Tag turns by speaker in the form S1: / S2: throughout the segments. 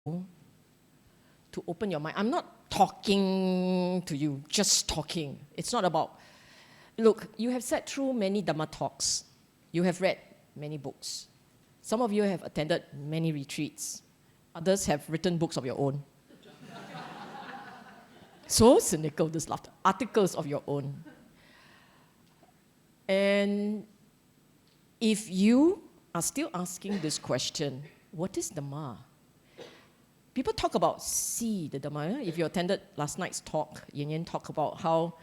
S1: to open your mind. I'm not talking to you, just talking. It's not about, look, you have sat through many Dhamma talks. You have read many books. Some of you have attended many retreats. Others have written books of your own. So cynical, this laughter. Articles of your own. And if you are still asking this question, what is Dhamma? People talk about see the Dhamma. If you attended last night's talk, Yin Yin talked about how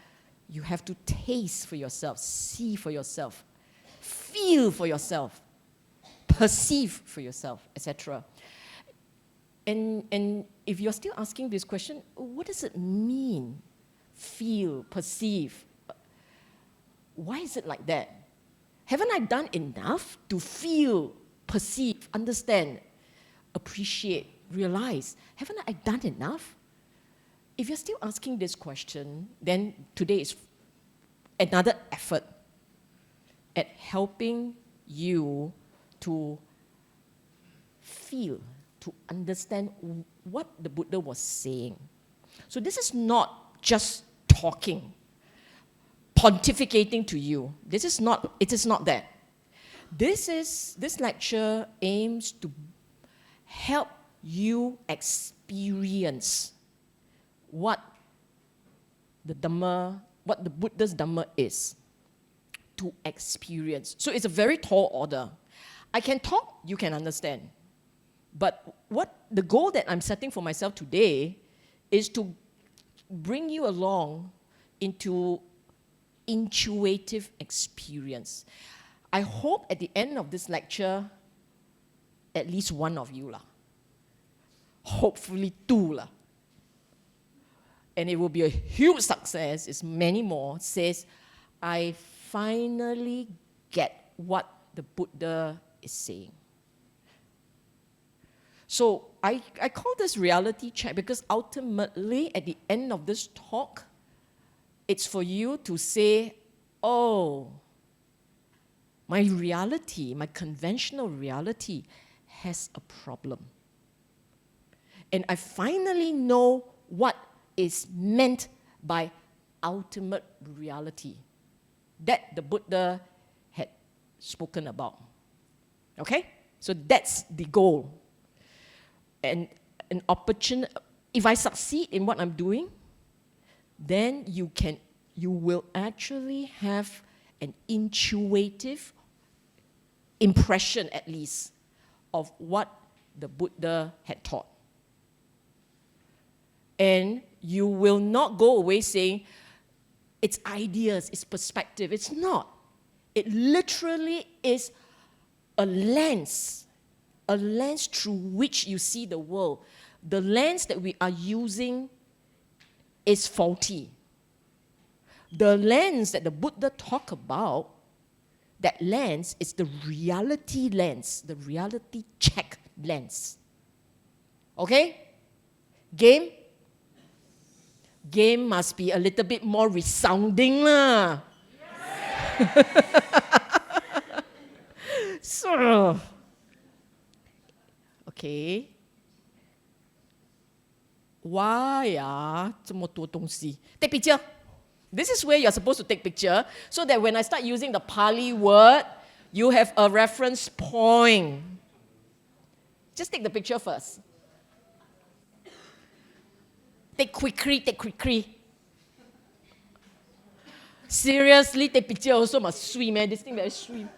S1: you have to taste for yourself, see for yourself, feel for yourself, perceive for yourself, etc. And if you're still asking this question, what does it mean? Feel, perceive. Why is it like that? Haven't I done enough to feel, perceive, understand, appreciate, realize? Haven't I done enough? If you're still asking this question, then today is another effort at helping you to feel, to understand what the Buddha was saying. So this is not just talking, pontificating to you. It is not that. This lecture aims to help you experience what the Buddha's Dhamma is. To experience. So it's a very tall order. I can talk, you can understand. But what the goal that I'm setting for myself today is to bring you along into intuitive experience. I hope at the end of this lecture, at least one of you hopefully two and it will be a huge success, is many more, says, I finally get what the Buddha is saying. So I call this reality check because ultimately at the end of this talk, it's for you to say, oh, my reality, my conventional reality has a problem. And I finally know what is meant by ultimate reality that the Buddha had spoken about. Okay? So that's the goal. And an opportunity, if I succeed in what I'm doing, then you will actually have an intuitive impression, at least, of what the Buddha had taught. And you will not go away saying, it's ideas, it's perspective. It's not. It literally is a lens through which you see the world. The lens that we are using is faulty. The lens that the Buddha talked about, that lens is the reality lens, the reality check lens. Okay? Game? Game must be a little bit more resounding lah. So, okay. Why 这么多东西? Take picture. This is where you're supposed to take picture, so that when I start using the Pali word, you have a reference point. Just take the picture first. Take quickly. Seriously, take picture also must swim, man. This thing very swim.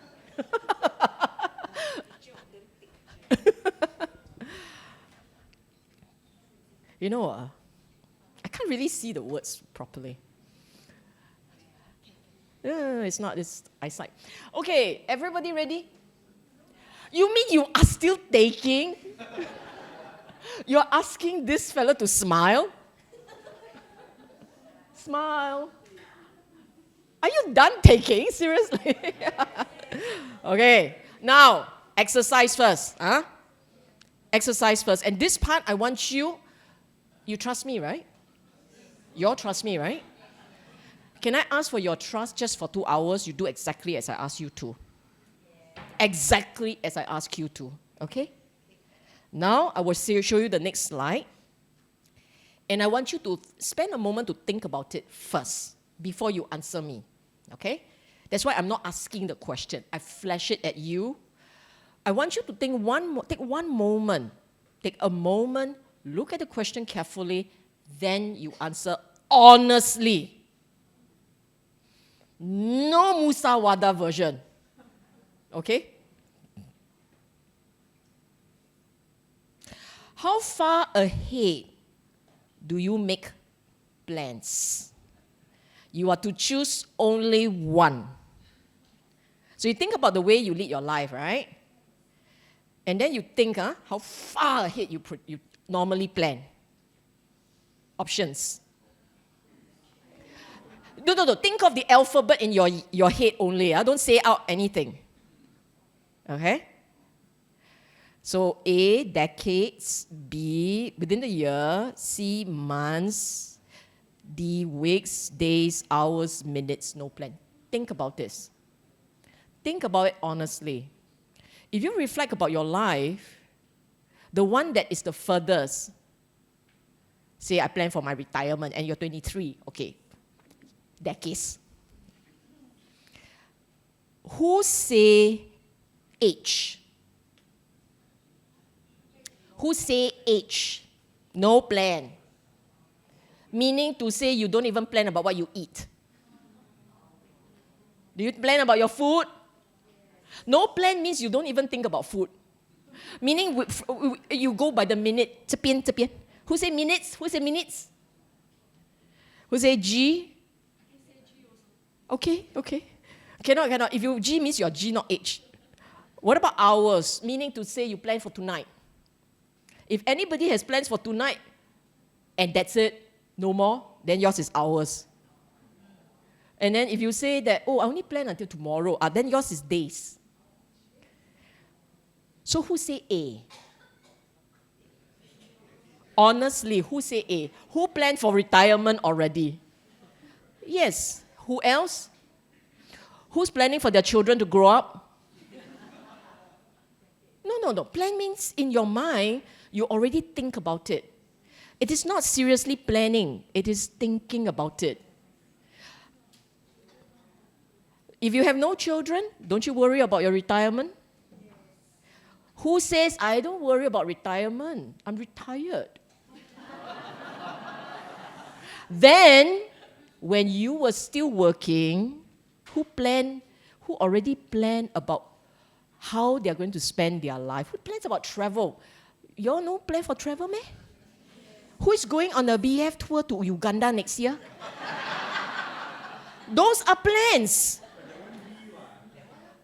S1: You know, I can't really see the words properly. It's not this eyesight. Okay, everybody ready? You mean you are still taking? You're asking this fella to smile? Smile. Are you done taking? Seriously? Okay, now, exercise first. Exercise first. And this part, I want you trust me, right? You all trust me, right? Can I ask for your trust just for 2 hours? You do exactly as I ask you to. Exactly as I ask you to, okay? Now, I will show you the next slide. And I want you to spend a moment to think about it first before you answer me. Okay? That's why I'm not asking the question. I flash it at you. I want you to take one moment. Take a moment, look at the question carefully, then you answer honestly. No musawada version. Okay? How far ahead do you make plans? You are to choose only one. So you think about the way you lead your life, right? And then you think, how far ahead you normally plan. Options. No. Think of the alphabet in your head only. Don't say out anything. Okay? So A, decades. B, within the year. C, months. D, weeks, days, hours, minutes, no plan. Think about this. Think about it honestly. If you reflect about your life, the one that is the furthest, say I plan for my retirement and you're 23, okay, decades. Who say age? Who say age? No plan. Meaning to say you don't even plan about what you eat. Do you plan about your food? No plan means you don't even think about food. Meaning you go by the minute. 这边. Who say minutes? Who say minutes? Who say G? Okay. Cannot. If you G means your G, not H. What about hours? Meaning to say you plan for tonight. If anybody has plans for tonight, and that's it, no more, then yours is hours. And then if you say that, I only plan until tomorrow, then yours is days. So who say A? Honestly, who say A? Who planned for retirement already? Yes. Who else? Who's planning for their children to grow up? No. Plan means in your mind, you already think about it. It is not seriously planning. It is thinking about it. If you have no children, don't you worry about your retirement? Who says, I don't worry about retirement? I'm retired. Then, when you were still working, who already planned about how they're going to spend their life? Who plans about travel? You all no plan for travel, meh? Who is going on a BF tour to Uganda next year? Those are plans.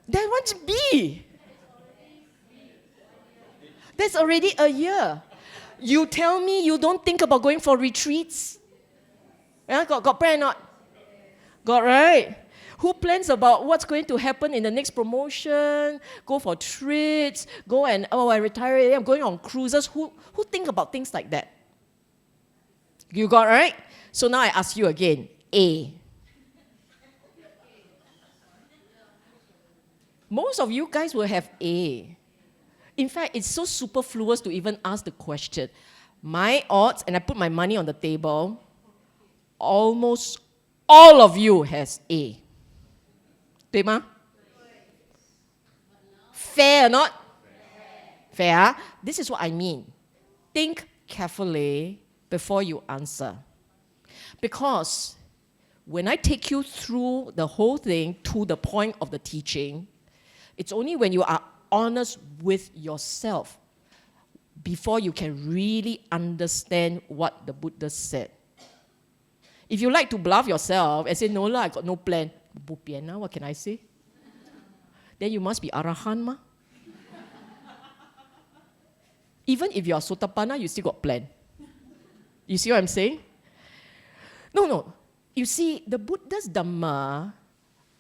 S1: That won't be. That's already a year. You tell me you don't think about going for retreats? Yeah, got plan or not? Got, right? Who plans about what's going to happen in the next promotion? Go for trips? Go and, I retire, I'm going on cruises. Who think about things like that? You got, right? So now I ask you again, A. Most of you guys will have A. In fact, it's so superfluous to even ask the question. My odds, and I put my money on the table, almost all of you has A. 对吗? Fair or not? Fair. This is what I mean. Think carefully before you answer. Because when I take you through the whole thing to the point of the teaching, it's only when you are honest with yourself before you can really understand what the Buddha said. If you like to bluff yourself and say, no lah, I got no plan, what can I say? Then you must be Arahan ma. Even if you are Sotapanna, you still got plan. You see what I'm saying? No. You see, the Buddha's Dhamma,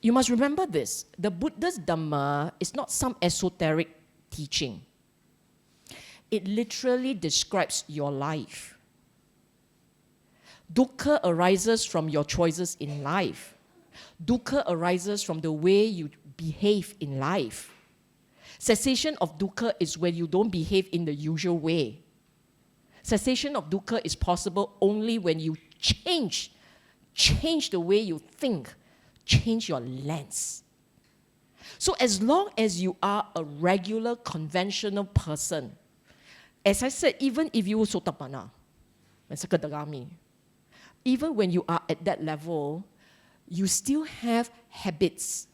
S1: you must remember this. The Buddha's Dhamma is not some esoteric teaching. It literally describes your life. Dukkha arises from your choices in life. Dukkha arises from the way you behave in life. Cessation of dukkha is when you don't behave in the usual way. Cessation of dukkha is possible only when you change the way you think, change your lens. So as long as you are a regular, conventional person, as I said, even if you sotapanna, even when you are at that level, you still have habits.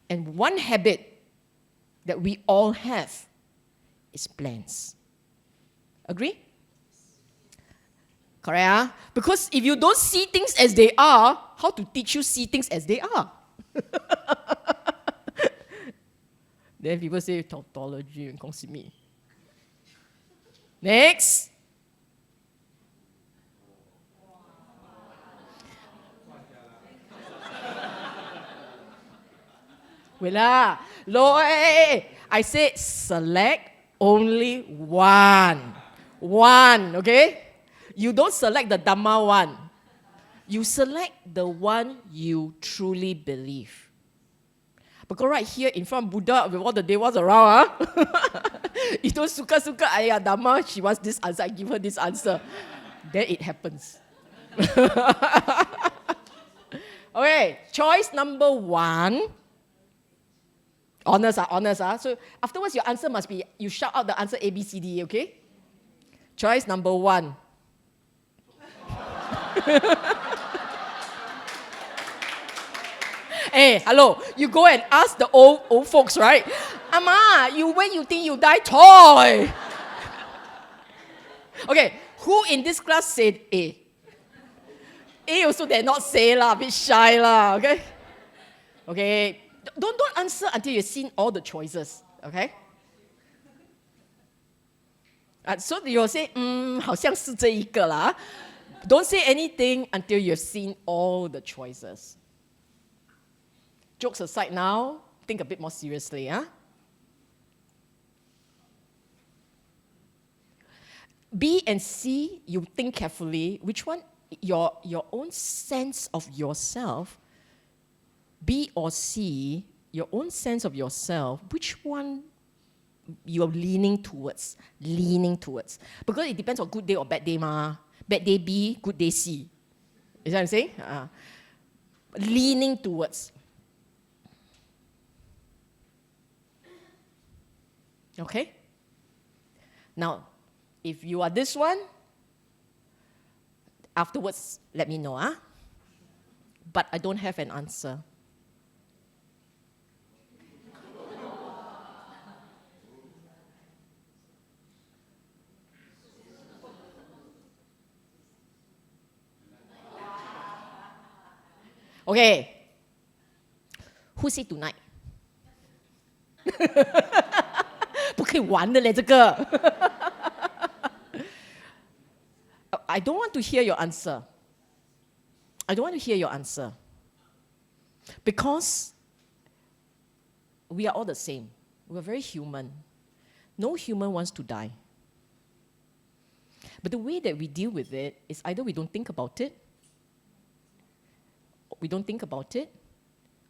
S1: And one habit that we all have is plans. Agree? Correct? Huh? Because if you don't see things as they are, how to teach you see things as they are? Then people say tautology and me. Next. Wait lah. I said select only one. One, okay? You don't select the Dhamma one. You select the one you truly believe. Because right here in front of Buddha, with all the devas around, you don't suka-suka, ayah Dhamma, she wants this answer, I give her this answer. Then it happens. Okay, choice number one. Honest. So afterwards, your answer must be, you shout out the answer A, B, C, D, okay? Choice number one. Hey, hello, you go and ask the old folks, right? Ama, when you think you die, toy. Okay, who in this class said A? A also dare not say lah, a bit shy lah, okay? Okay, don't answer until you've seen all the choices, okay? So you'll say, 好像是这一个啦. Don't say anything until you've seen all the choices. Jokes aside now, think a bit more seriously. Huh? B and C, you think carefully. Which one, your own sense of yourself, B or C, your own sense of yourself, which one you're leaning towards? Because it depends on good day or bad day, ma. Bad day B, good day C. Is that what I'm saying? Leaning towards. Okay? Now, if you are this one, afterwards, let me know. But I don't have an answer. Okay. Who said tonight? 不可以玩的嘞，这个。I don't want to hear your answer. Because we are all the same. We're very human. No human wants to die. But the way that we deal with it is either we don't think about it,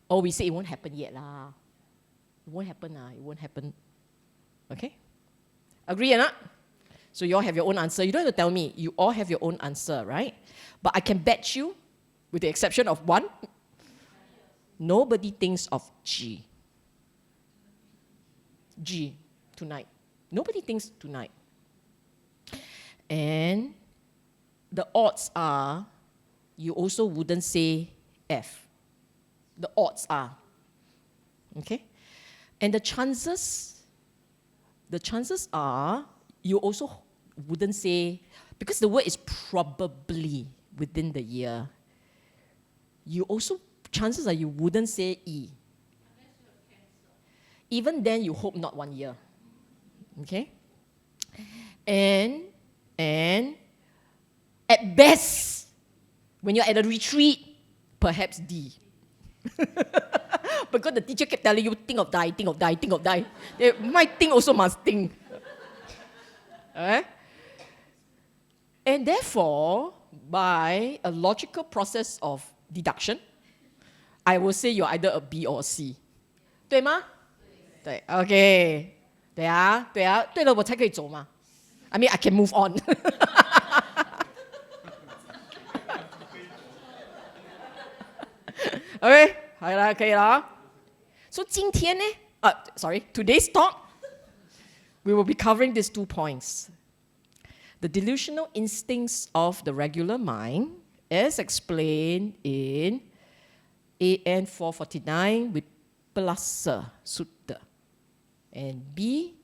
S1: or we say it won't happen yet lah. It won't happen. Okay? Agree or not? So you all have your own answer. You don't have to tell me. You all have your own answer, right? But I can bet you, with the exception of one, nobody thinks of G. G, tonight. Nobody thinks tonight. And the odds are, you also wouldn't say F. The odds are. Okay? And the chances are, you also wouldn't say, because the word is probably within the year, chances are you wouldn't say E. Even then, you hope not 1 year. Okay? And at best, when you're at a retreat, perhaps D. Because the teacher kept telling you, think of die. My thing also must think. Alright? And therefore, by a logical process of deduction, I will say you're either a B or a C. 对吗?对，OK，对啊，对啊，对了，我才可以走嘛。I mean, I can move on. OK， 好了，可以了。So 今天呢，today's talk, we will be covering these 2 points. The delusional instincts of the regular mind, as explained in AN 449 with Plasa Sutta. And B,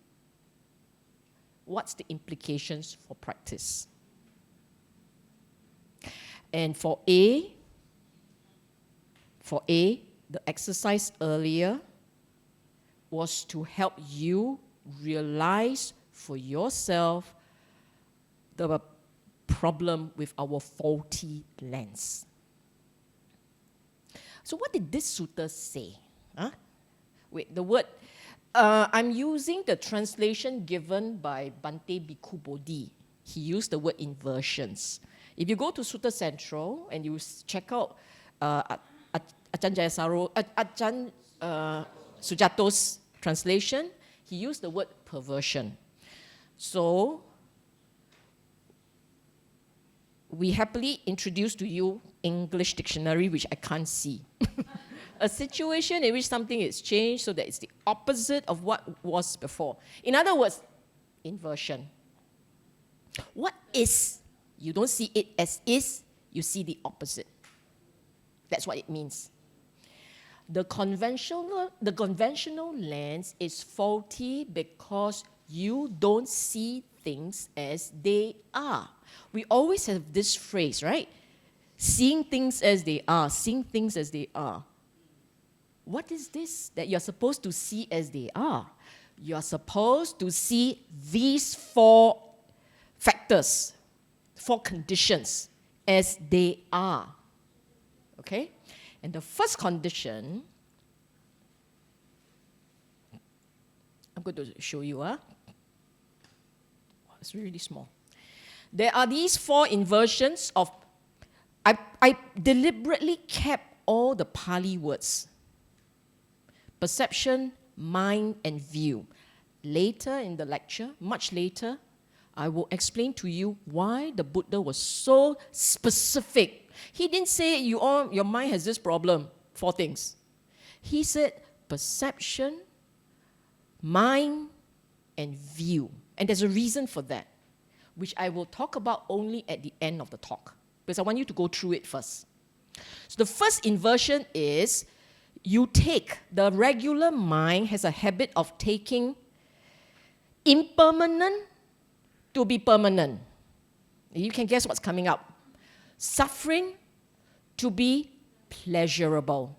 S1: what's the implications for practice? And for A, the exercise earlier was to help you realize for yourself the problem with our faulty lens. So what did this sutta say? Wait, the word, I'm using the translation given by Bhante Bhikkhu Bodhi. He used the word inversions. If you go to Sutta Central and you check out Ajahn Sujato's translation, he used the word perversion. So, we happily introduce to you English dictionary, which I can't see. A situation in which something is changed so that it's the opposite of what was before. In other words, inversion. What is? You don't see it as is, you see the opposite. That's what it means. The conventional lens is faulty because you don't see things as they are. We always have this phrase, right? Seeing things as they are, seeing things as they are. What is this that you're supposed to see as they are? You're supposed to see these 4 factors, 4 conditions as they are. Okay? And the first condition, I'm going to show you. It's really small. There are these 4 inversions of, I deliberately kept all the Pali words. Perception, mind, and view. Later in the lecture, much later, I will explain to you why the Buddha was so specific. He didn't say your mind has this problem, 4 things. He said perception, mind, and view. And there's a reason for that, which I will talk about only at the end of the talk, because I want you to go through it first. So the first inversion is the regular mind has a habit of taking impermanent to be permanent. You can guess what's coming up. Suffering to be pleasurable.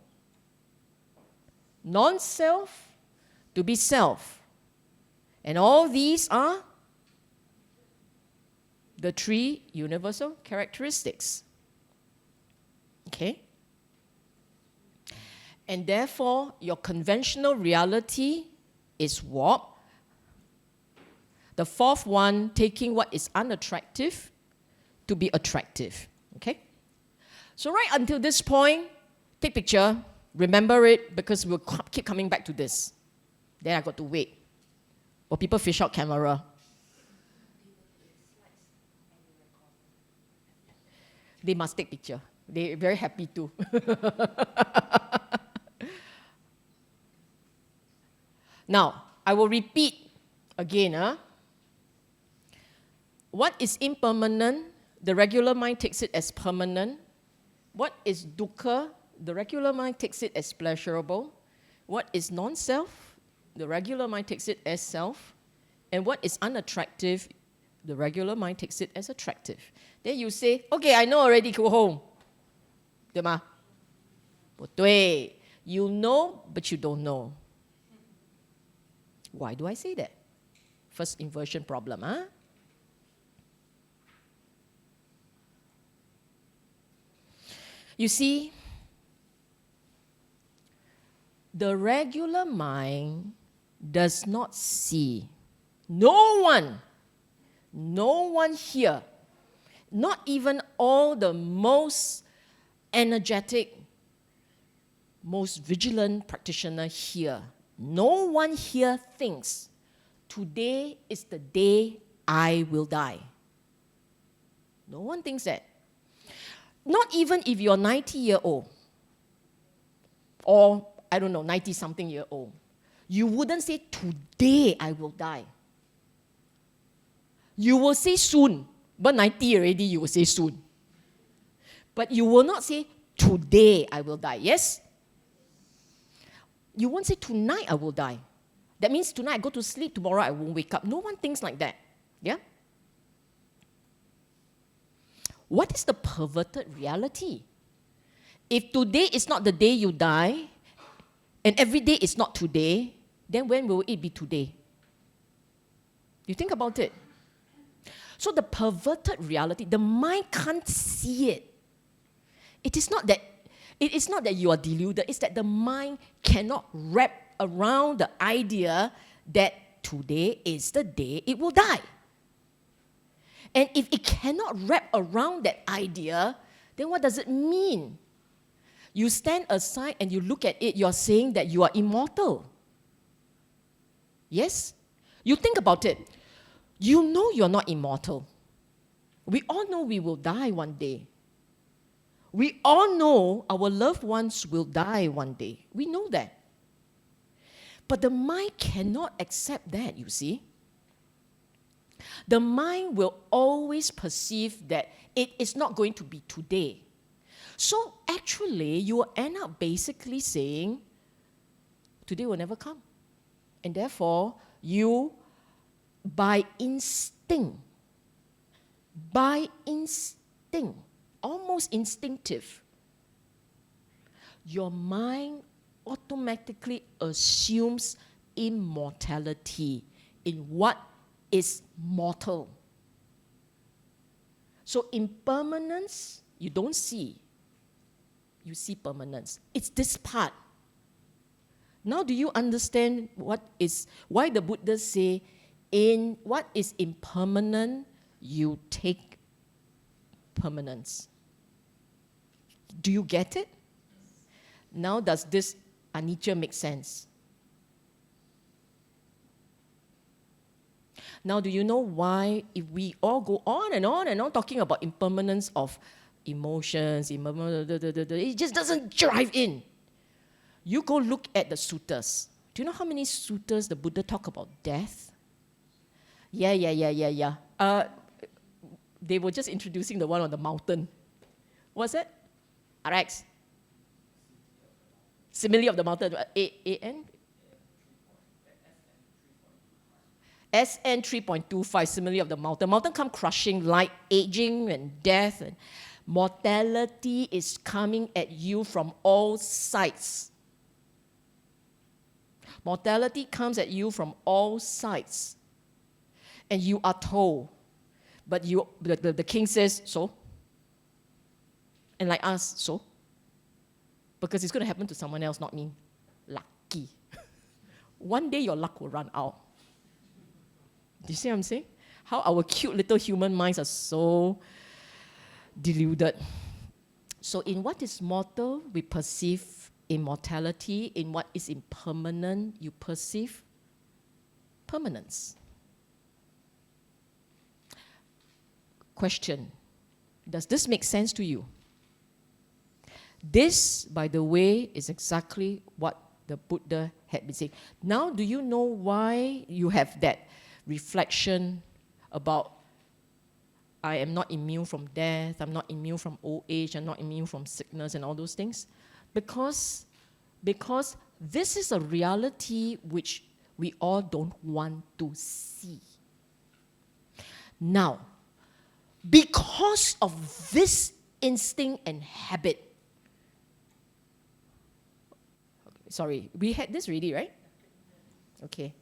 S1: Non-self to be self. And all these are the 3 universal characteristics. Okay? And therefore, your conventional reality is what? The 4th one, taking what is unattractive to be attractive. Okay? So right until this point, take picture, remember it, because we'll keep coming back to this. Then I got to wait. Or people fish out camera. They must take picture. They're very happy too. Now, I will repeat again. What is impermanent? The regular mind takes it as permanent. What is dukkha? The regular mind takes it as pleasurable. What is non-self? The regular mind takes it as self. And what is unattractive? The regular mind takes it as attractive. Then you say, okay, I know already, go home. 对吗？不对. You know, but you don't know. Why do I say that? First inversion problem, You see, the regular mind does not see. No one here, not even all the most energetic, most vigilant practitioner here, No one here thinks, today is the day I will die. No one thinks that. Not even if you're 90-year-old or, I don't know, 90-something-year-old. You wouldn't say, today I will die. You will say soon. But 90 already, you will say soon. But you will not say, today I will die. Yes? You won't say, tonight I will die. That means tonight I go to sleep, tomorrow I won't wake up. No one thinks like that. Yeah? What is the perverted reality? If today is not the day you die, and every day is not today, then when will it be today? You think about it. So the perverted reality, the mind can't see it. It is not that you are deluded, it's that the mind cannot wrap around the idea that today is the day it will die. And if it cannot wrap around that idea, then what does it mean? You stand aside and you look at it, you're saying that you are immortal. Yes? You think about it. You know you're not immortal. We all know we will die one day. We all know our loved ones will die one day. We know that. But the mind cannot accept that, you see. The mind will always perceive that it is not going to be today. So actually, you will end up basically saying, today will never come. And therefore, you, by instinct, almost instinctive, your mind automatically assumes immortality in what is mortal. So impermanence, you don't see. You see permanence. It's this part. Now do you understand why the Buddhists say, in what is impermanent, you take permanence? Do you get it? Now does this anicca make sense? Now do you know why if we all go on and on and on talking about impermanence of emotions, it just doesn't drive in. You go look at the suttas. Do you know how many suttas the Buddha talk about death? Yeah. They were just introducing the one on the mountain. What's it? RX. Simile of the mountain. A-N? SN 3.25, simile of the mountain. Mountain come crushing, like aging and death, and mortality is coming at you from all sides. Mortality comes at you from all sides. And you are told, but the king says, so? And like us, so? Because it's going to happen to someone else, not me. Lucky. One day your luck will run out. Do you see what I'm saying? How our cute little human minds are so deluded. So in what is mortal, we perceive immortality. In what is impermanent, you perceive permanence. Question: does this make sense to you? This, by the way, is exactly what the Buddha had been saying. Now, do you know why you have that reflection about I am not immune from death, I'm not immune from old age, I'm not immune from sickness and all those things? Because this is a reality which we all don't want to see. Now, because of this instinct and habit, sorry, we had this already, right? Okay.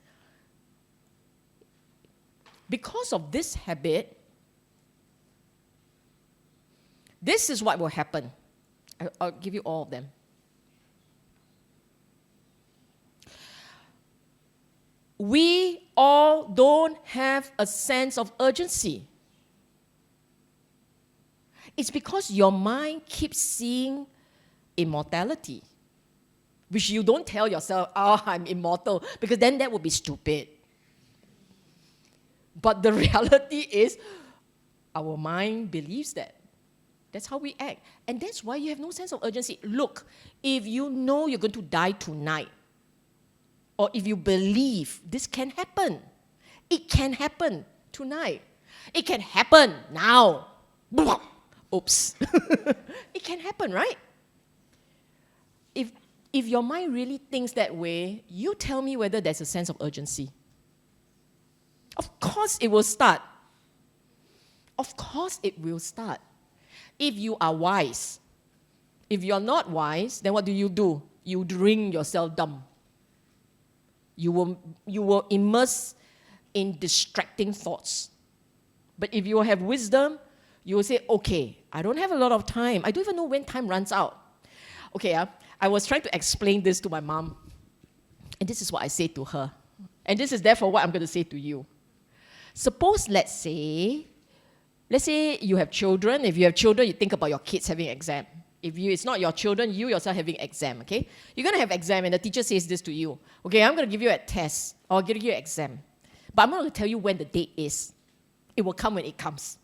S1: Because of this habit, this is what will happen. I'll give you all of them. We all don't have a sense of urgency. It's because your mind keeps seeing immortality. which you don't tell yourself, oh, I'm immortal, because then that would be stupid. But the reality is, our mind believes that. That's how we act. And that's why you have no sense of urgency. Look, if you know you're going to die tonight, or if you believe this can happen, it can happen tonight. It can happen now. Oops. It can happen, right? If your mind really thinks that way, you tell me whether there's a sense of urgency. Of course it will start. Of course it will start. If you are wise. If you're not wise, then what do? You drink yourself dumb. You will immerse in distracting thoughts. But if you have wisdom, you will say, okay, I don't have a lot of time. I don't even know when time runs out. Okay, I was trying to explain this to my mom. And this is what I say to her. And this is therefore what I'm going to say to you. Suppose, let's say you have children. If you have children, you think about your kids having exam. If it's not your children, you yourself having exam, okay? You're going to have exam and the teacher says this to you. Okay, I'm going to give you a test or I'll give you an exam. But I'm not going to tell you when the date is. It will come when it comes.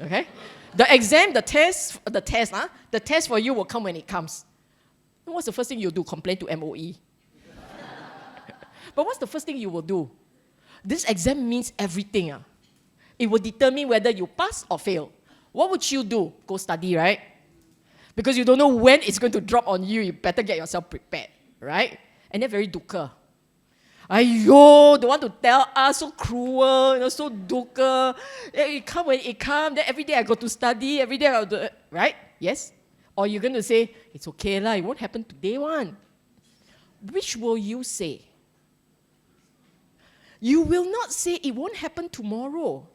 S1: Okay? The exam, the test for you will come when it comes. And what's the first thing you'll do? Complain to MOE. But what's the first thing you will do? This exam means everything. It will determine whether you pass or fail. What would you do? Go study, right? Because you don't know when it's going to drop on you. You better get yourself prepared, right? And they're very dukkha. Aiyo, don't want to tell us, so cruel, so dukkha. It comes when it comes, then every day I go to study, every day I do, right? Yes? Or you're going to say, it's okay lah, it won't happen today one. Which will you say? You will not say it won't happen tomorrow.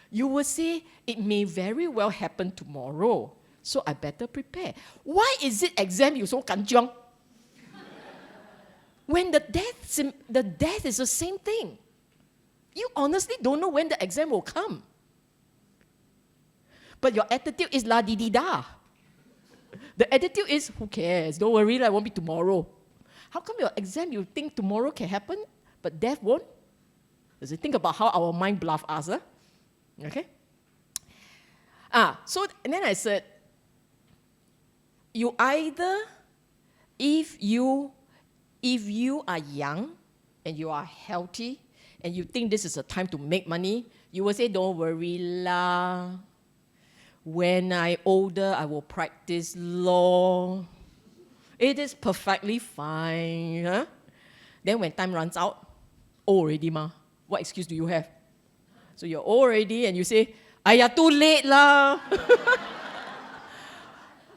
S1: You will say it may very well happen tomorrow. So I better prepare. Why is it exam you so kanchiong? When the death is the same thing. You honestly don't know when the exam will come. But your attitude is la di di da. The attitude is, who cares? Don't worry, it won't be tomorrow. How come your exam you think tomorrow can happen, but death won't? Does it think about how our mind bluff us? Okay? So and then I said, you either, if you are young and you are healthy and you think this is a time to make money, you will say, don't worry lah. When I'm older, I will practice law. It is perfectly fine. Huh? Then when time runs out, old already ma. What excuse do you have? So you're old already and you say, "Aiya, too late lah."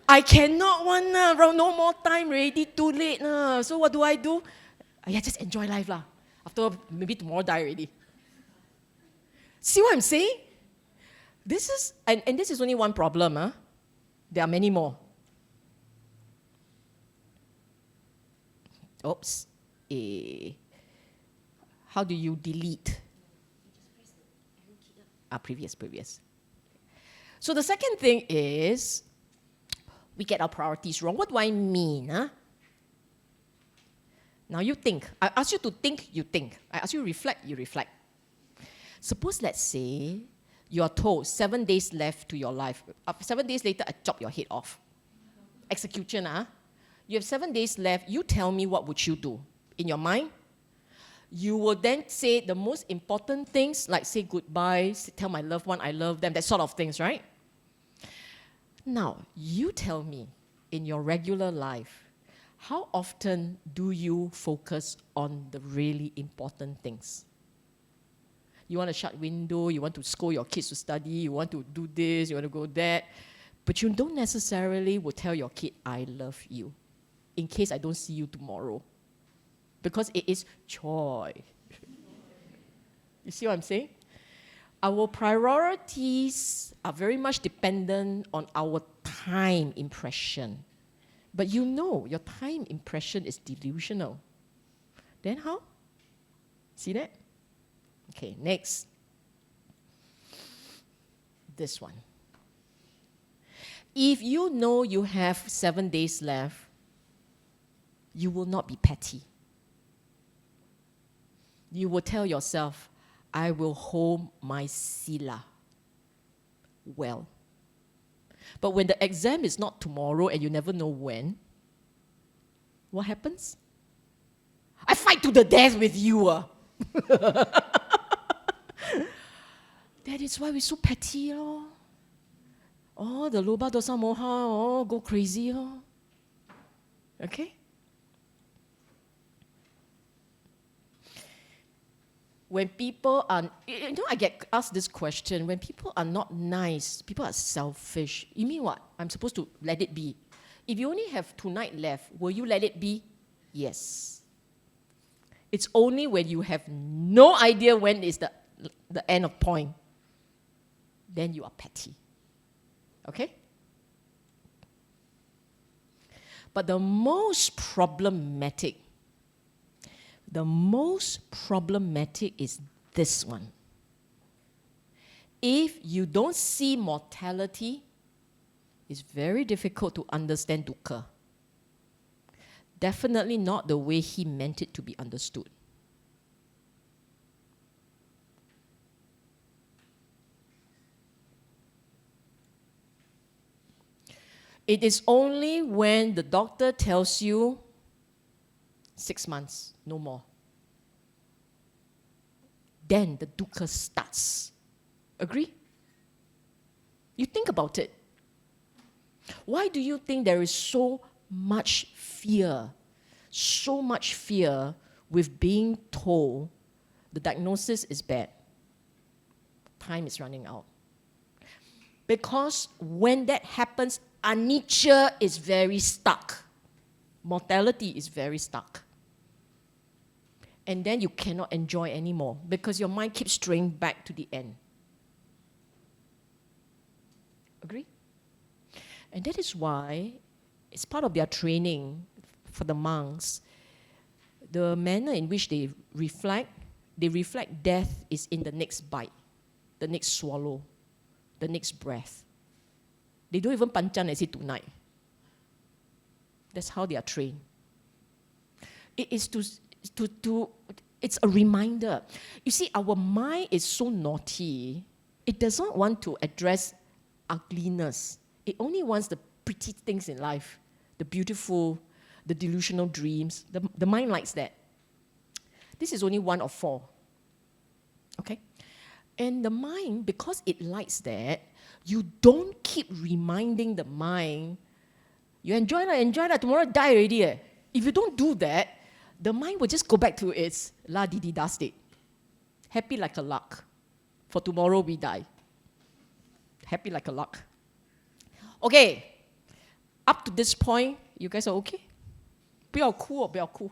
S1: I cannot one lah, no more time already, too late lah. So what do? Aiya, just enjoy life lah. After maybe tomorrow die already. See what I'm saying? This is, and this is only one problem. Huh? There are many more. Oops. How do you delete? Previous. So the second thing is, we get our priorities wrong. What do I mean? Huh? Now you think. I ask you to think, you think. I ask you to reflect, you reflect. Suppose, let's say, you are told 7 days left to your life. 7 days later, I chop your head off. Execution, You have 7 days left. You tell me what would you do. In your mind, you will then say the most important things, like say goodbye, tell my loved one I love them, that sort of things, right? Now, you tell me, in your regular life, how often do you focus on the really important things? You want to shut window, you want to scold your kids to study, you want to do this, you want to go that, but you don't necessarily will tell your kid, I love you, in case I don't see you tomorrow. Because it is joy. You see what I'm saying? Our priorities are very much dependent on our time impression. But you know your time impression is delusional. Then how? See that? Okay, next. This one. If you know you have 7 days left, you will not be petty. You will tell yourself, I will hold my sila well. But when the exam is not tomorrow and you never know when, what happens? I fight to the death with you. That is why we're so petty. Oh, the loba dosa moha, go crazy. Okay? When people are, I get asked this question, when people are not nice, people are selfish, you mean what? I'm supposed to let it be. If you only have tonight left, will you let it be? Yes. It's only when you have no idea when is the end of point, then you are petty. Okay? But the most problematic is this one. If you don't see mortality, it's very difficult to understand dukkha. Definitely not the way he meant it to be understood. It is only when the doctor tells you 6 months, no more, then the dukkha starts. Agree? You think about it. Why do you think there is so much fear with being told the diagnosis is bad? Time is running out. Because when that happens, anicca is very stuck. Mortality is very stuck. And then you cannot enjoy anymore because your mind keeps straying back to the end. Agree? And that is why it's part of their training for the monks. The manner in which they reflect death is in the next bite, the next swallow, the next breath. They don't even panchan and say tonight. That's how they are trained. It is it's a reminder. You see, our mind is so naughty. It doesn't want to address ugliness. It only wants the pretty things in life, the beautiful, the delusional dreams. The mind likes that. This is only one of 4. Okay? And the mind, because it likes that, you don't keep reminding the mind, you enjoy that, tomorrow die already. If you don't do that, the mind will just go back to its la-di-di-da state. Happy like a lark. For tomorrow we die. Happy like a lark. Okay. Up to this point, you guys are okay? 不要哭哦，不要哭.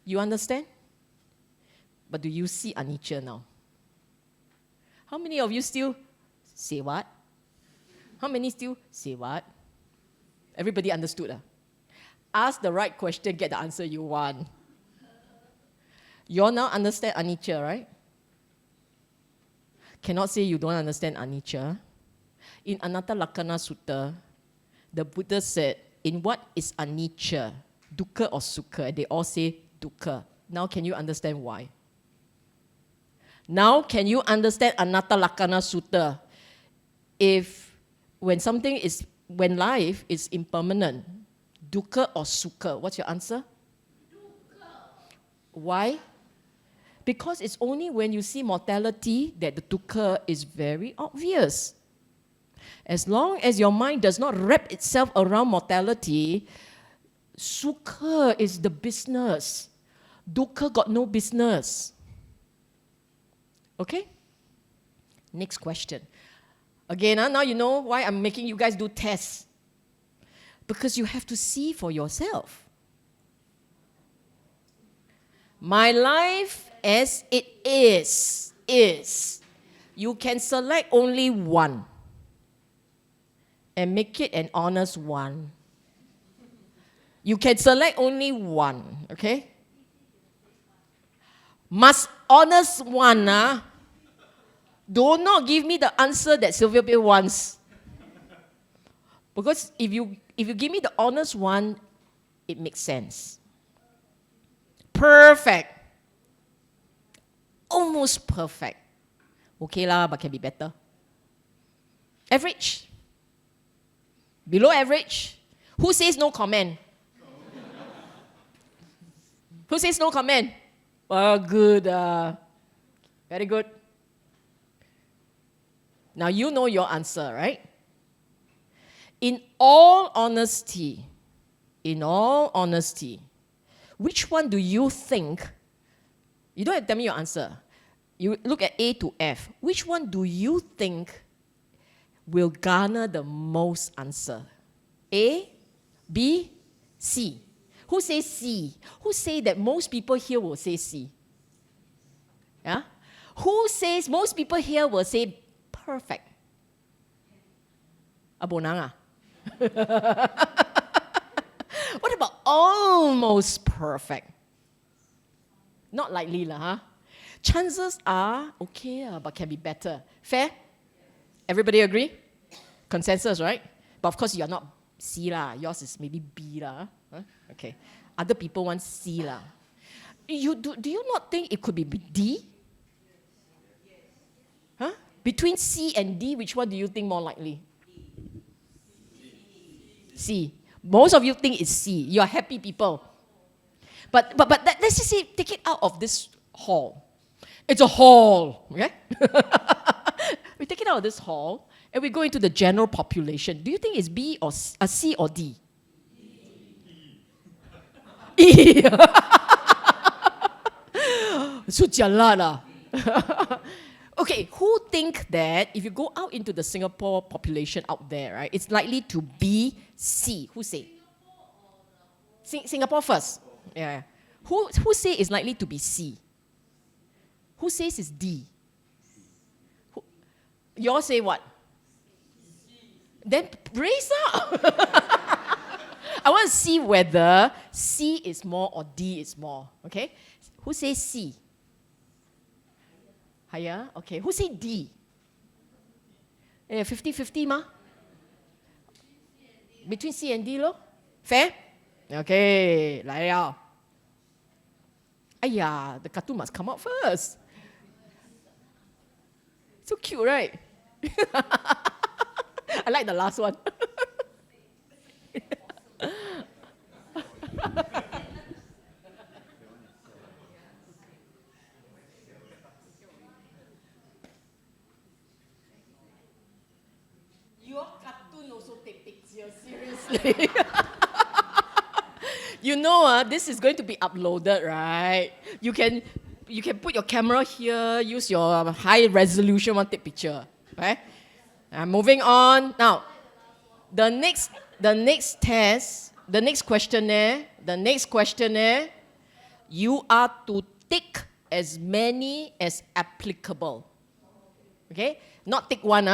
S1: You understand? But do you see anicca now? How many of you still say what? How many still say what? Everybody understood? Ask the right question, get the answer you want. You all now understand anicca, right? Cannot say you don't understand anicca. In Anatta Lakkhana Sutta, the Buddha said, in what is anicca, dukkha or sukha? They all say dukkha. Now can you understand why? Now can you understand Anatta Lakkhana Sutta? When life is impermanent, dukkha or sukha? What's your answer? Dukkha. Why? Because it's only when you see mortality that the dukkha is very obvious. As long as your mind does not wrap itself around mortality, sukha is the business. Dukkha got no business. Okay? Next question. Again, now you know why I'm making you guys do tests. Because you have to see for yourself. My life as it is. You can select only one. And make it an honest one. You can select only one, okay? Must honest one, Do not give me the answer that Sylvia wants. Because if you give me the honest one, it makes sense. Perfect. Almost perfect. Okay lah, but can be better. Average. Below average. Who says no comment? Who says no comment? Oh, good. Very good. Now you know your answer, right? In all honesty, which one do you think, you don't have to tell me your answer. You look at A to F. Which one do you think will garner the most answer? A, B, C. Who says C? Who say that most people here will say C? Yeah? Who says most people here will say perfect? Abonanga. What about almost perfect? Not likely lah, huh? Chances are okay, but can be better. Fair? Everybody agree? Consensus, right? But of course you're not C lah. Yours is maybe B lah. Huh? Okay. Other people want C lah. Do you not think it could be D? Huh? Between C and D, which one do you think more likely? C. Most of you think it's C. You are happy people. But let's just say, take it out of this hall. It's a hall, okay? We take it out of this hall and we go into the general population. Do you think it's B or C or D? E. So jialat lah. Okay, who think that if you go out into the Singapore population out there, right, it's likely to be C? Who say? Singapore first. Yeah. Who say it's likely to be C? Who says it's D? You all say what? Then raise up. I want to see whether C is more or D is more. Okay? Who says C? Higher? Okay. Who say D? 50-50 ma? Between C and D lo? Fair? Okay. 来了. Aiya, the cartoon must come out first. So cute, right? I like the last one. Your cartoon also take pictures, seriously. You know, this is going to be uploaded, right? You can put your camera here, use your high resolution one, take picture, right? Moving on. Now, the next test, the next questionnaire, you are to tick as many as applicable. Okay? Not tick one,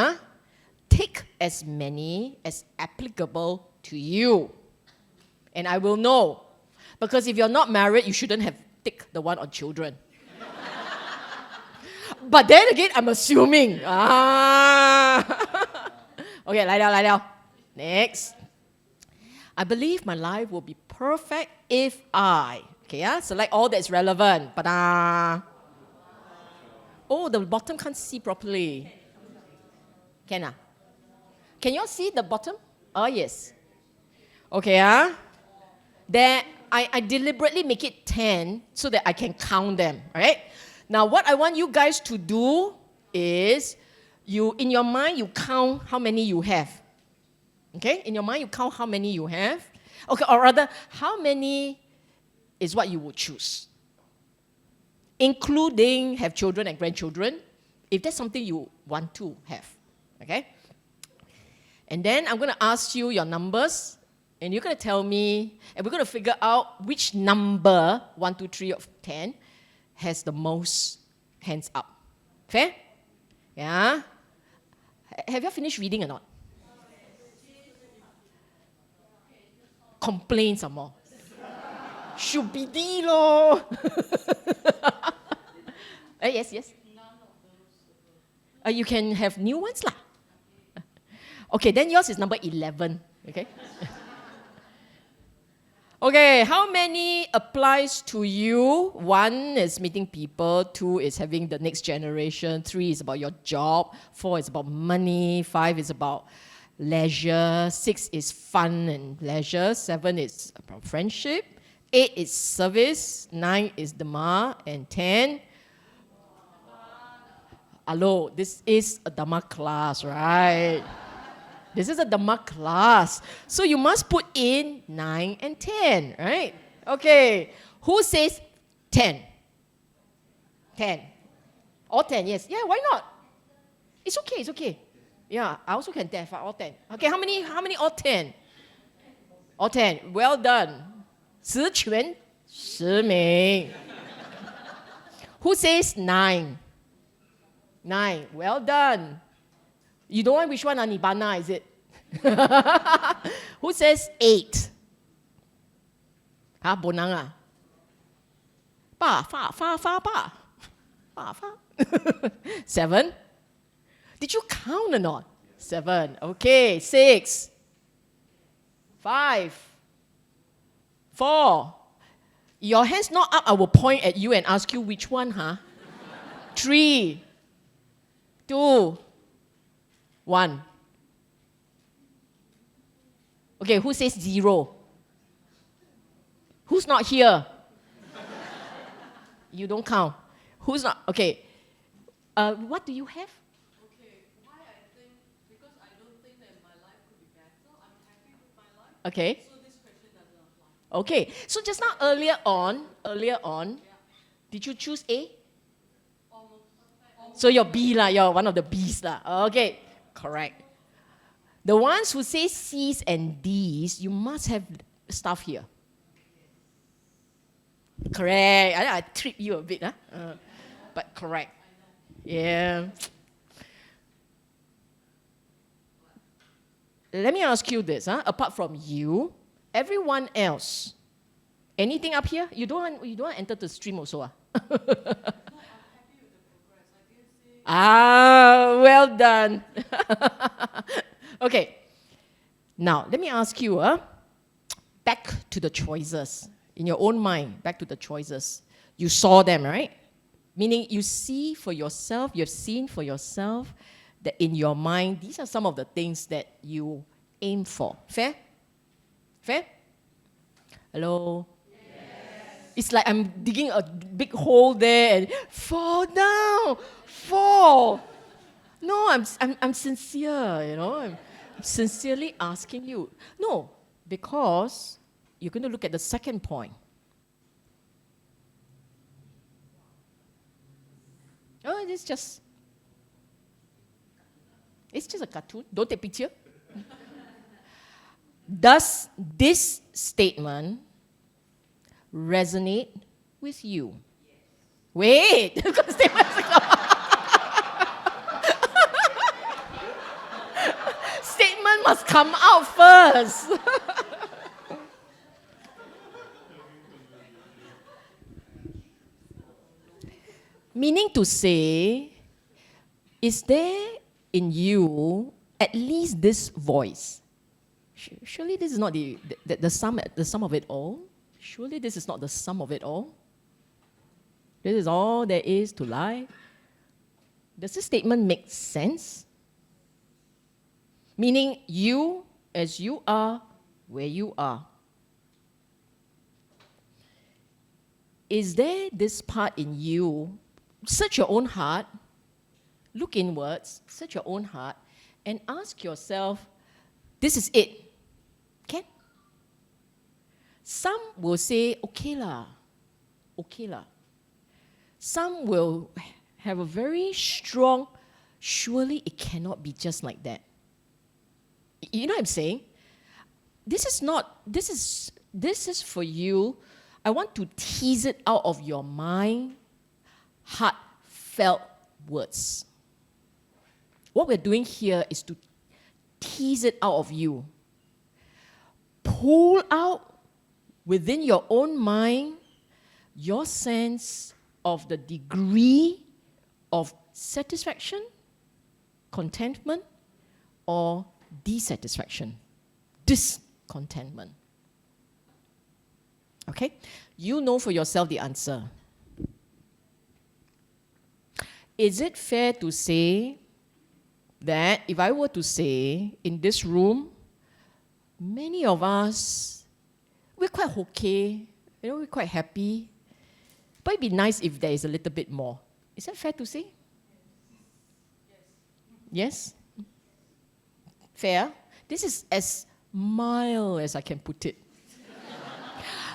S1: Tick as many as applicable to you. And I will know. Because if you're not married, you shouldn't have ticked the one on children. But then again, I'm assuming. Okay, lie down. Next. I believe my life will be perfect if I. Okay, select all that's relevant. Oh, the bottom can't see properly. Can Can you all see the bottom? Oh, yes. Okay, Then I deliberately make it 10 so that I can count them, all right? Now, what I want you guys to do is, in your mind, you count how many you have. Okay? In your mind, you count how many you have. Okay, or rather, how many is what you would choose. Including have children and grandchildren, if that's something you want to have. Okay? And then I'm going to ask you your numbers, and you're going to tell me, and we're going to figure out which number, 1, 2, 3 of 10, has the most hands up. Fair? Yeah? Have you finished reading or not? Complain some more. Should be D lo. Yes. You can have new ones lah. Okay, then yours is number 11. Okay? Okay, how many applies to you? 1 is meeting people, 2 is having the next generation, 3 is about your job, 4 is about money, 5 is about leisure, 6 is fun and leisure, 7 is about friendship, 8 is service, 9 is Dhamma, and 10. Hello, this is a Dhamma class, right? This is a Dhamma class. So you must put in 9 and 10, right? Okay. Who says 10? 10. All 10, yes. Yeah, why not? It's okay, it's okay. Yeah, I also can 10, all 10. Okay, how many all 10? All 10. Well done. 十全十美. Who says 9? 9. Well done. You don't want which one, Nibbana, is it? Who says 8? Bonang ah. Fa. 7. Did you count or not? 7. Okay. 6. 5. 4. Your hand's not up, I will point at you and ask you which one, huh? 3. 2. 1. Okay, who says 0? Who's not here? You don't count. Who's not? Okay. What do you have?
S2: Okay, why I think, because I don't think that my life could be better, I'm happy with my life.
S1: Okay.
S2: So this question doesn't apply.
S1: Okay. So just now earlier on, did you choose A?
S2: Almost.
S1: So you're B lah, you're one of the B's lah. Okay, correct. The ones who say C's and D's, you must have stuff here. Correct. I trip you a bit, huh? But correct. Yeah. Let me ask you this, huh? Apart from you, everyone else, anything up here? You don't want to enter the stream also, ah? Ah, well done. Okay. Now, let me ask you, back to the choices. In your own mind, back to the choices. You saw them, right? Meaning you see for yourself, you've seen for yourself that in your mind, these are some of the things that you aim for. Fair? Fair? Hello? Yes. It's like I'm digging a big hole there and fall down. No, I'm sincere, you know. I'm sincerely asking you. No, because you're going to look at the second point. Oh, it's just a cartoon. Don't take picture. Does this statement resonate with you? Yes. Wait. Statement must come out first. Meaning to say, is there in you at least this voice? Surely this is not the sum of it all. Surely this is not the sum of it all. This is all there is to life. Does this statement make sense? Meaning you, as you are, where you are. Is there this part in you? Search your own heart, look inwards, search your own heart, and ask yourself, this is it. Can? Some will say, okay lah. Some will have a very strong, surely it cannot be just like that. You know what I'm saying? This is for you. I want to tease it out of your mind. Heartfelt words. What we're doing here is to tease it out of you. Pull out within your own mind your sense of the degree of satisfaction, contentment, or dissatisfaction, discontentment. Okay? You know for yourself the answer. Is it fair to say that if I were to say in this room, many of us, we're quite okay, we're quite happy, but it'd be nice if there is a little bit more. Is that fair to say? Yes? Fair? This is as mild as I can put it.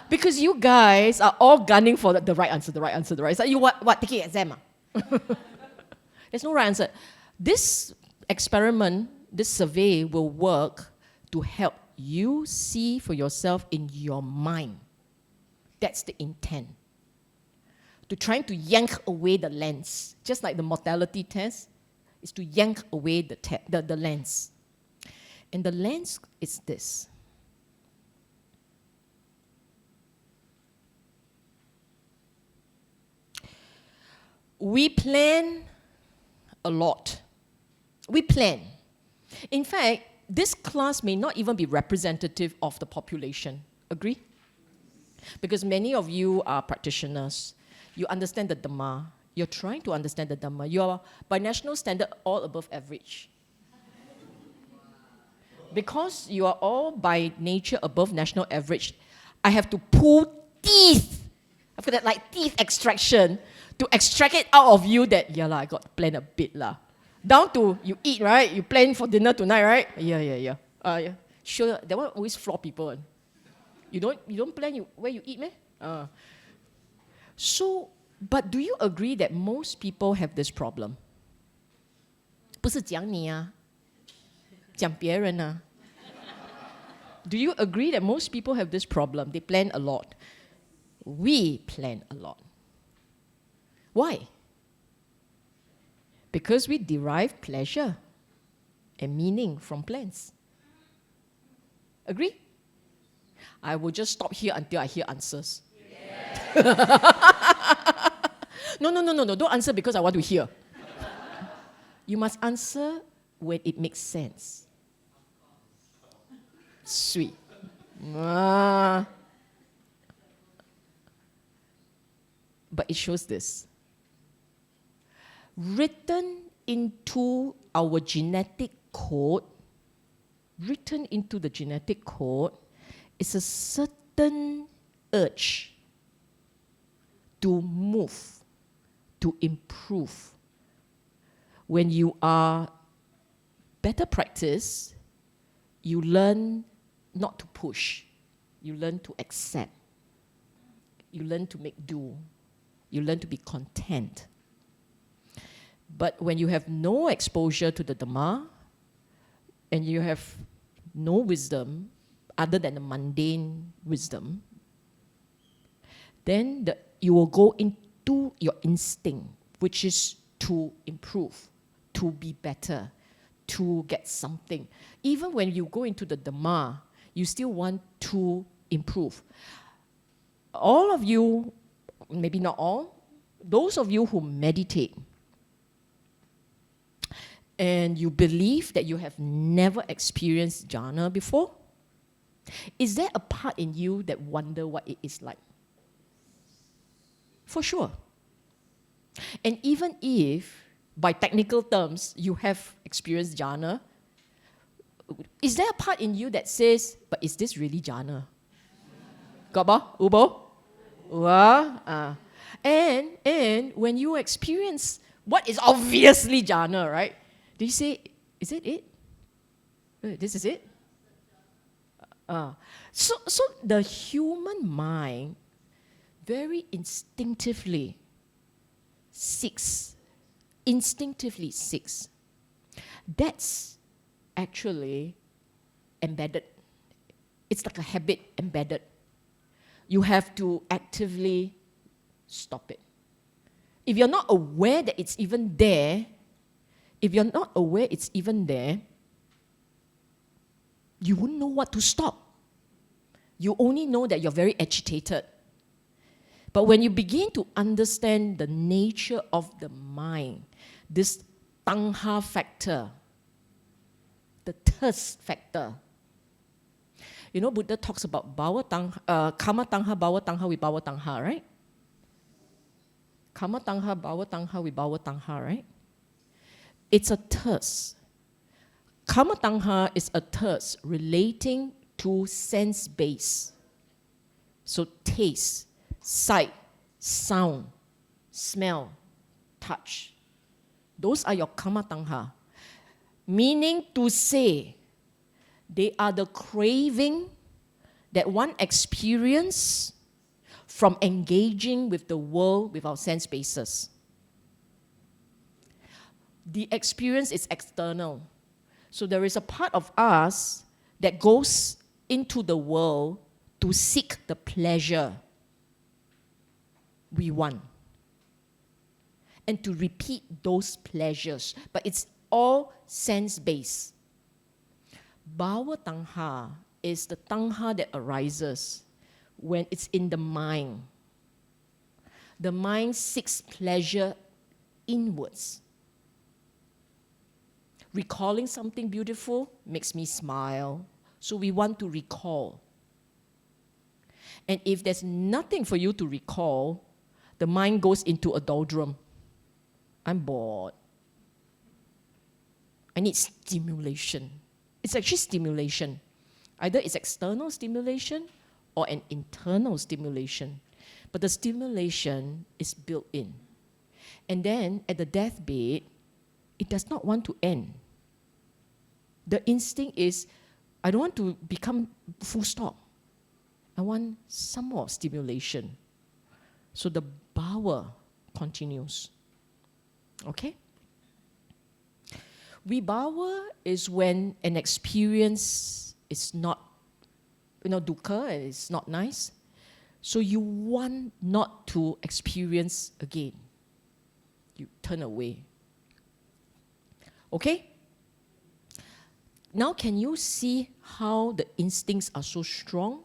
S1: Because you guys are all gunning for the right answer, the right answer, the right answer. You what taking exam? There's no right answer. This experiment, this survey will work to help you see for yourself in your mind. That's the intent. To trying to yank away the lens, just like the mortality test, is to yank away the lens. And the lens is this. We plan a lot. We plan. In fact, this class may not even be representative of the population. Agree? Because many of you are practitioners. You understand the Dhamma. You're trying to understand the Dhamma. You're, by national standard, all above average. Because you are all by nature above national average, I have to pull teeth. I feel that like teeth extraction to extract it out of you that, yeah, I got to plan a bit. Down to you eat, right? You plan for dinner tonight, right? Yeah. Sure, that one always floor people. You don't plan where you eat, meh? So, but do you agree that most people have this problem? 不是讲你啊，讲别人啊。Do you agree that most people have this problem? They plan a lot. We plan a lot. Why? Because we derive pleasure and meaning from plans. Agree? I will just stop here until I hear answers. No. Don't answer because I want to hear. You must answer when it makes sense. Sweet. But it shows this. Written into our genetic code, is a certain urge to move, to improve. When you are better practice, you learn not to push. You learn to accept. You learn to make do. You learn to be content. But when you have no exposure to the Dhamma, and you have no wisdom other than the mundane wisdom, then you will go into your instinct, which is to improve, to be better, to get something. Even when you go into the Dhamma, you still want to improve. All of you, maybe not all, those of you who meditate, and you believe that you have never experienced jhana before, is there a part in you that wonder what it is like? For sure. And even if, by technical terms, you have experienced jhana, is there a part in you that says, but is this really jhana? Got ba? Ubo? And when you experience what is obviously jhana, right? Do you say, is it it? This is it? So the human mind very instinctively seeks. That's actually embedded. It's like a habit embedded. You have to actively stop it. If you're not aware that it's even there, you wouldn't know what to stop. You only know that you're very agitated. But when you begin to understand the nature of the mind, this tanha factor, the thirst factor, You know, Buddha talks about karma tangha, bhava tangha, vibhava tangha, right? Karma tangha, bhava tangha, vibhava tangha, right? It's a thirst. Karma tangha is a thirst relating to sense base. So taste, sight, sound, smell, touch. Those are your karma tangha. Meaning to say, they are the craving that one experience from engaging with the world with our sense bases. The experience is external. So there is a part of us that goes into the world to seek the pleasure we want and to repeat those pleasures. But it's all sense-based. Bhava tangha is the tangha that arises when it's in the mind. The mind seeks pleasure inwards. Recalling something beautiful makes me smile, so we want to recall. And if there's nothing for you to recall, the mind goes into a doldrum. I'm bored. I need stimulation. It's actually stimulation. Either it's external stimulation or an internal stimulation. But the stimulation is built in. And then at the deathbed, it does not want to end. The instinct is, I don't want to become full stop. I want some more stimulation. So the bhava continues. Okay? Vibhava is when an experience is not, dukkha, it's not nice. So you want not to experience again. You turn away. Okay? Now can you see how the instincts are so strong?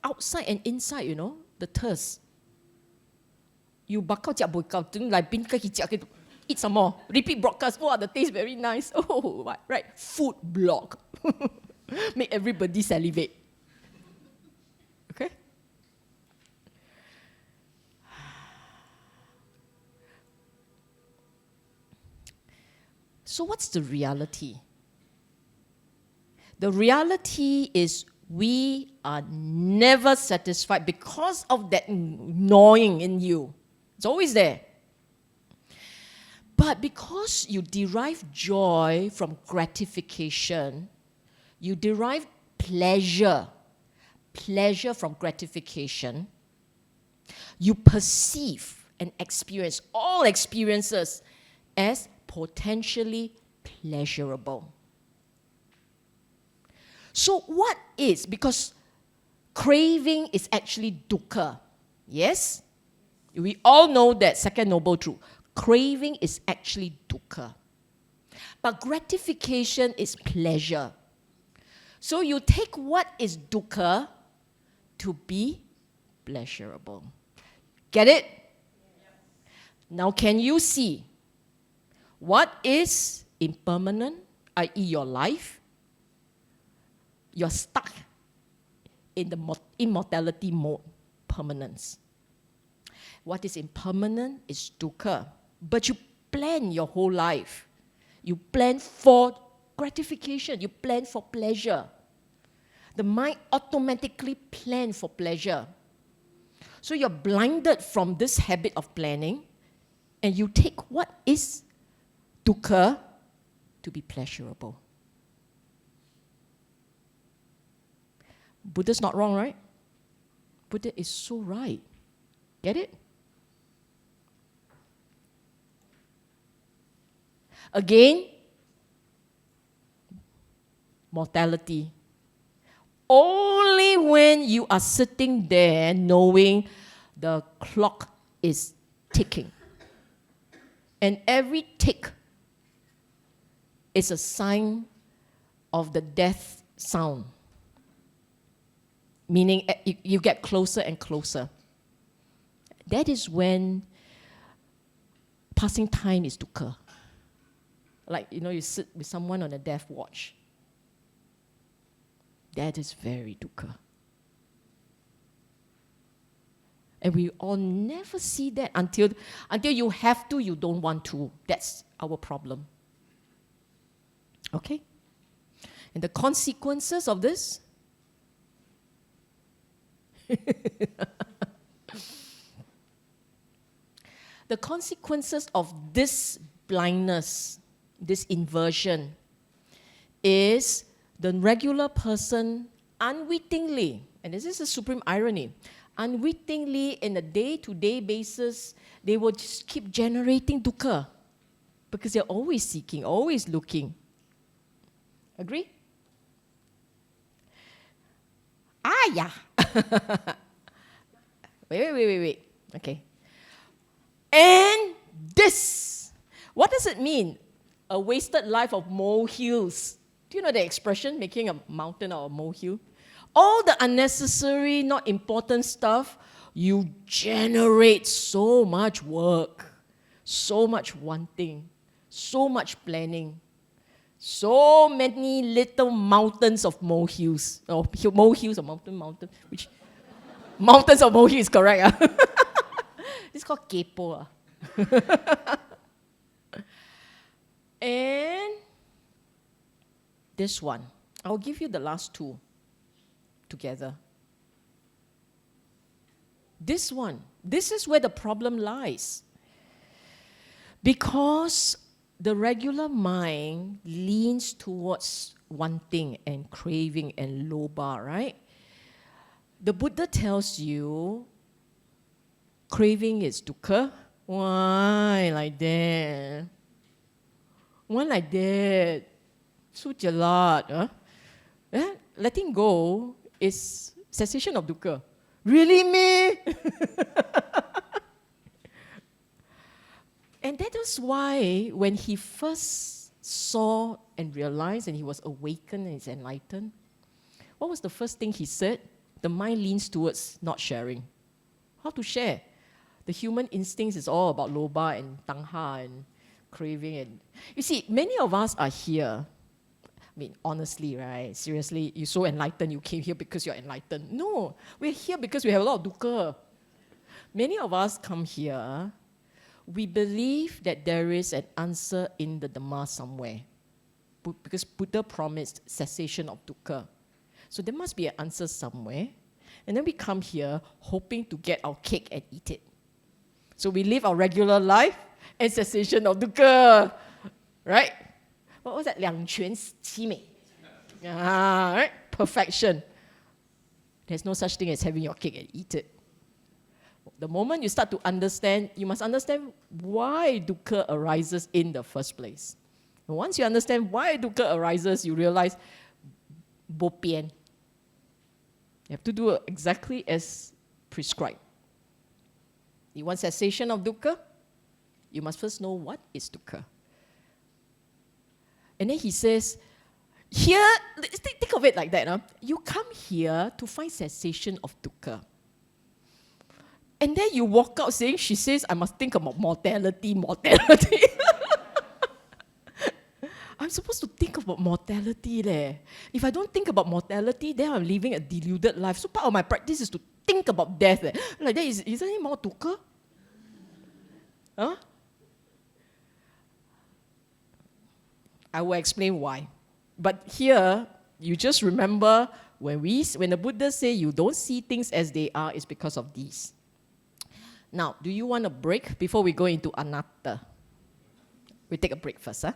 S1: Outside and inside, the thirst. You bakao jiak bui kao, like bin kai jiak, eat some more. Repeat broadcast. Oh, the taste very nice. Oh, right. Food blog. Make everybody salivate. Okay? So what's the reality? The reality is we are never satisfied because of that gnawing in you. It's always there. But because you derive joy from gratification, you derive pleasure from gratification, you perceive and experience all experiences as potentially pleasurable. So what is, because craving is actually dukkha, yes? We all know that second noble truth. Craving is actually dukkha. But gratification is pleasure. So you take what is dukkha to be pleasurable. Get it? Now can you see what is impermanent, i.e. your life? You're stuck in the immortality mode, permanence. What is impermanent is dukkha. But you plan your whole life. You plan for gratification. You plan for pleasure. The mind automatically plans for pleasure. So you're blinded from this habit of planning, and you take what is dukkha to be pleasurable. Buddha's not wrong, right? Buddha is so right. Get it? Again, mortality. Only when you are sitting there knowing the clock is ticking. And every tick is a sign of the death sound. Meaning you get closer and closer. That is when passing time is dukkha. Like, you sit with someone on a death watch. That is very dukkha. And we all never see that until you have to, you don't want to. That's our problem. Okay? And the consequences of this? The consequences of this blindness, this inversion, is the regular person unwittingly, and this is a supreme irony, unwittingly in a day-to-day basis, they will just keep generating dukkha because they're always seeking, always looking. Agree? Yeah. Wait. Okay. And this, what does it mean? A wasted life of molehills. Do you know the expression, making a mountain out of a molehill? All the unnecessary, not important stuff, you generate so much work, so much wanting, so much planning, so many little mountains of molehills, or molehills or mountain, which mountains of molehills is correct. This is called kepo. And this one, I'll give you the last two together. This one, this is where the problem lies. Because the regular mind leans towards wanting and craving and lobha, right? The Buddha tells you craving is dukkha. Why like that? Why like that? So jelat. Huh? Letting go is cessation of dukkha. Really, me? And that was why when he first saw and realized and he was awakened and is enlightened, what was the first thing he said? The mind leans towards not sharing. How to share? The human instincts is all about lobha and tangha and craving. And you see, many of us are here. I mean, honestly, right? Seriously, you're so enlightened, you came here because you're enlightened. No, we're here because we have a lot of dukkha. Many of us come here, we believe that there is an answer in the Dhamma somewhere. Because Buddha promised cessation of dukkha. So there must be an answer somewhere. And then we come here hoping to get our cake and eat it. So we live our regular life and cessation of dukkha. Right? What was that? 两全其美. Right? Perfection. There's no such thing as having your cake and eat it. The moment you start to understand, you must understand why dukkha arises in the first place. And once you understand why dukkha arises, you realize, bo pian. You have to do exactly as prescribed. You want cessation of dukkha? You must first know what is dukkha. And then he says, here, think of it like that. You come here to find cessation of dukkha. And then you walk out saying, she says, I must think about mortality. I'm supposed to think about mortality. If I don't think about mortality, then I'm living a deluded life. So part of my practice is to think about death. Like that, isn't it more dukkha? Huh? I will explain why. But here, you just remember when the Buddha say you don't see things as they are, it's because of these. Now, do you want a break before we go into anatta? We take a break first, huh?